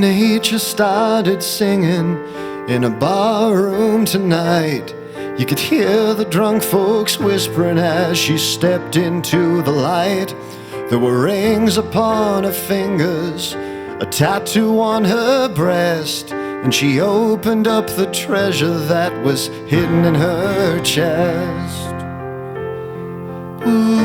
Nature started singing in a bar room tonight. You could hear the drunk folks whispering as she stepped into the light. There were rings upon her fingers, a tattoo on her breast, and she opened up the treasure that was hidden in her chest. Ooh.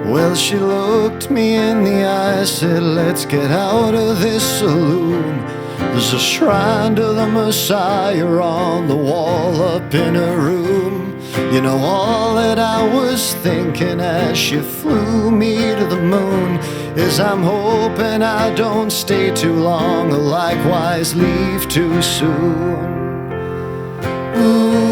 Well, she looked me in the eye, said, let's get out of this saloon. There's a shrine to the Messiah on the wall up in her room. You know, all that I was thinking as she flew me to the moon is I'm hoping I don't stay too long or likewise leave too soon. Ooh.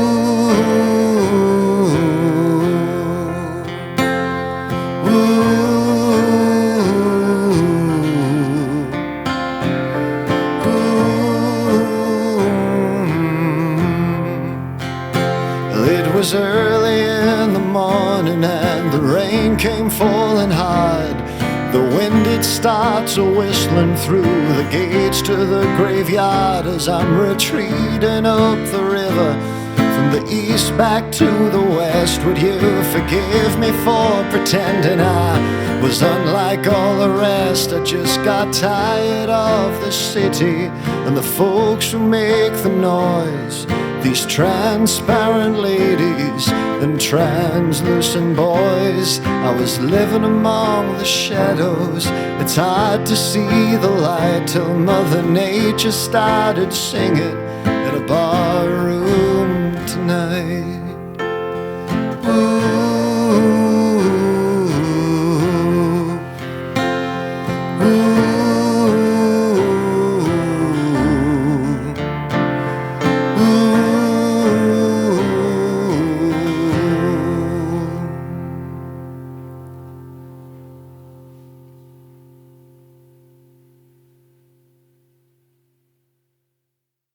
It was early in the morning and the rain came falling hard. The wind it starts a-whistling through the gates to the graveyard as I'm retreating up the river from the east back to the west. Would you forgive me for pretending I was unlike all the rest? I just got tired of the city and the folks who make the noise. These transparent ladies and translucent boys. I was living among the shadows. It's hard to see the light till Mother Nature started singing